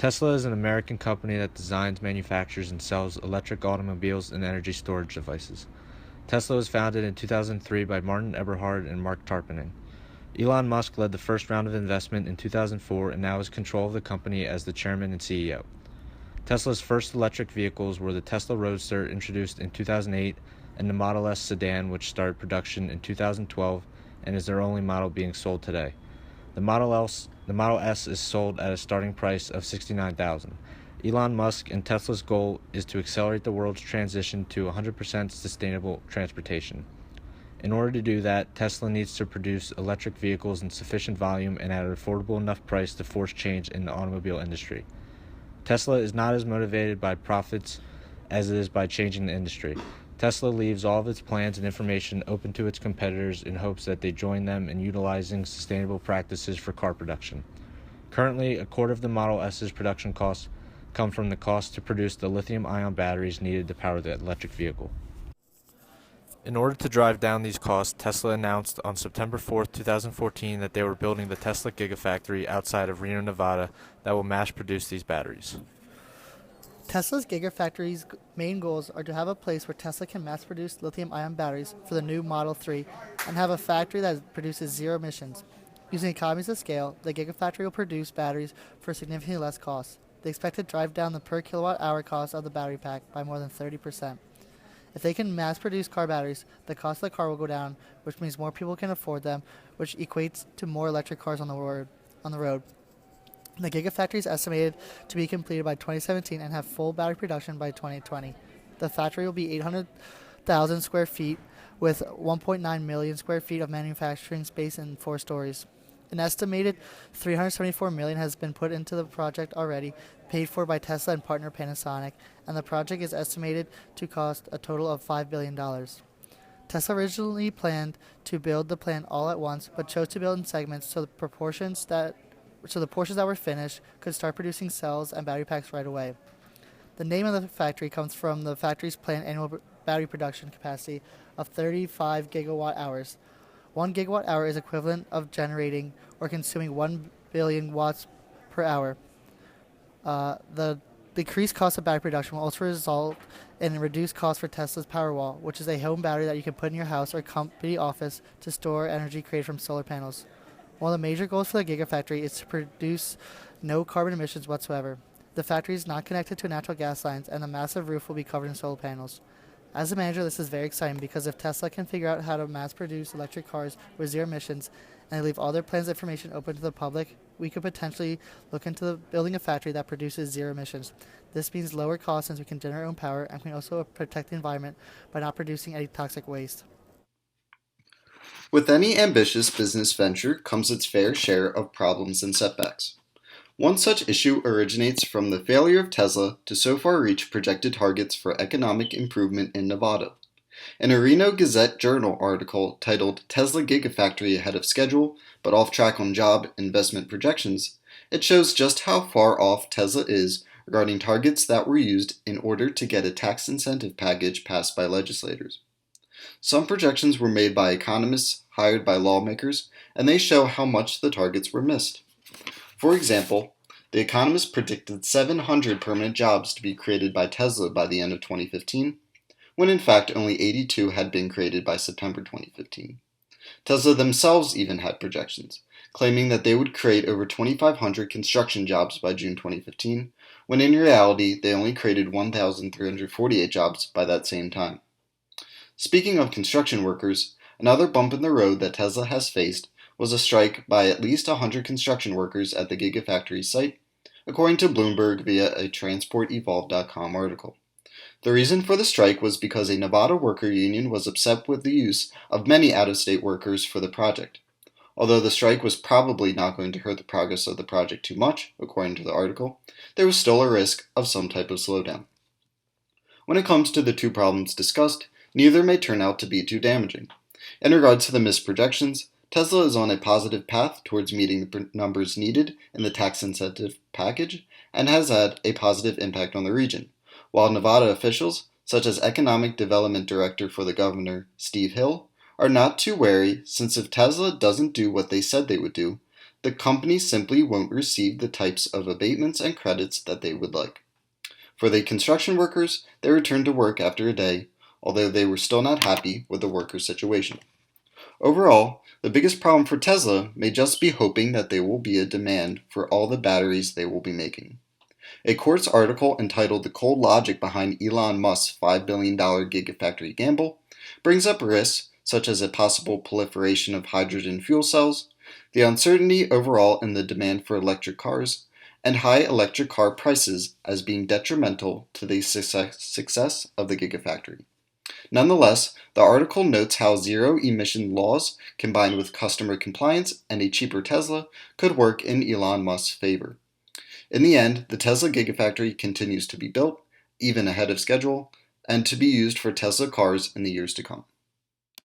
Tesla is an American company that designs, manufactures, and sells electric automobiles and energy storage devices. Tesla was founded in 2003 by Martin Eberhard and Mark Tarpenning. Elon Musk led the first round of investment in 2004 and now has control of the company as the chairman and CEO. Tesla's first electric vehicles were the Tesla Roadster, introduced in 2008, and the Model S sedan, which started production in 2012 and is their only model being sold today. The Model S is sold at a starting price of $69,000. Elon Musk and Tesla's goal is to accelerate the world's transition to 100% sustainable transportation. In order to do that, Tesla needs to produce electric vehicles in sufficient volume and at an affordable enough price to force change in the automobile industry. Tesla is not as motivated by profits as it is by changing the industry. Tesla leaves all of its plans and information open to its competitors in hopes that they join them in utilizing sustainable practices for car production. Currently, a quarter of the Model S's production costs come from the cost to produce the lithium-ion batteries needed to power the electric vehicle. In order to drive down these costs, Tesla announced on September 4, 2014 that they were building the Tesla Gigafactory outside of Reno, Nevada that will mass produce these batteries. Tesla's Gigafactory's main goals are to have a place where Tesla can mass produce lithium-ion batteries for the new Model 3 and have a factory that produces zero emissions. Using economies of scale, the Gigafactory will produce batteries for significantly less cost. They expect to drive down the per kilowatt-hour cost of the battery pack by more than 30%. If they can mass-produce car batteries, the cost of the car will go down, which means more people can afford them, which equates to more electric cars on the road. The Gigafactory is estimated to be completed by 2017 and have full battery production by 2020. The factory will be 800,000 square feet with 1.9 million square feet of manufacturing space and 4 stories. An estimated $374 million has been put into the project already, paid for by Tesla and partner Panasonic, and the project is estimated to cost a total of $5 billion. Tesla originally planned to build the plant all at once, but chose to build in segments so the portions that were finished could start producing cells and battery packs right away. The name of the factory comes from the factory's planned annual battery production capacity of 35 gigawatt hours. 1 gigawatt hour is equivalent of generating or consuming 1 billion watts per hour. The decreased cost of battery production will also result in a reduced cost for Tesla's Powerwall, which is a home battery that you can put in your house or company office to store energy created from solar panels. One of the major goals for the Gigafactory is to produce no carbon emissions whatsoever. The factory is not connected to natural gas lines, and the massive roof will be covered in solar panels. As a manager, this is very exciting because if Tesla can figure out how to mass-produce electric cars with zero emissions and they leave all their plans and information open to the public, we could potentially look into building a factory that produces zero emissions. This means lower costs since we can generate our own power and can also protect the environment by not producing any toxic waste. With any ambitious business venture comes its fair share of problems and setbacks. One such issue originates from the failure of Tesla to so far reach projected targets for economic improvement in Nevada. In a Reno Gazette-Journal article titled "Tesla Gigafactory Ahead of Schedule, but Off Track on Job Investment Projections," it shows just how far off Tesla is regarding targets that were used in order to get a tax incentive package passed by legislators. Some projections were made by economists hired by lawmakers, and they show how much the targets were missed. For example, the economists predicted 700 permanent jobs to be created by Tesla by the end of 2015, when in fact only 82 had been created by September 2015. Tesla themselves even had projections, claiming that they would create over 2,500 construction jobs by June 2015, when in reality they only created 1,348 jobs by that same time. Speaking of construction workers, another bump in the road that Tesla has faced was a strike by at least 100 construction workers at the Gigafactory site, according to Bloomberg via a TransportEvolve.com article. The reason for the strike was because a Nevada worker union was upset with the use of many out-of-state workers for the project. Although the strike was probably not going to hurt the progress of the project too much, according to the article, there was still a risk of some type of slowdown. When it comes to the two problems discussed, neither may turn out to be too damaging. In regards to the missed projections, Tesla is on a positive path towards meeting the numbers needed in the tax incentive package and has had a positive impact on the region, while Nevada officials, such as Economic Development Director for the governor, Steve Hill, are not too wary since if Tesla doesn't do what they said they would do, the company simply won't receive the types of abatements and credits that they would like. For the construction workers, they returned to work after a day, although they were still not happy with the workers' situation. Overall, the biggest problem for Tesla may just be hoping that there will be a demand for all the batteries they will be making. A Quartz article entitled "The Cold Logic Behind Elon Musk's $5 billion Gigafactory Gamble" brings up risks such as a possible proliferation of hydrogen fuel cells, the uncertainty overall in the demand for electric cars, and high electric car prices as being detrimental to the success of the Gigafactory. Nonetheless, the article notes how zero-emission laws combined with customer compliance and a cheaper Tesla could work in Elon Musk's favor. In the end, the Tesla Gigafactory continues to be built, even ahead of schedule, and to be used for Tesla cars in the years to come.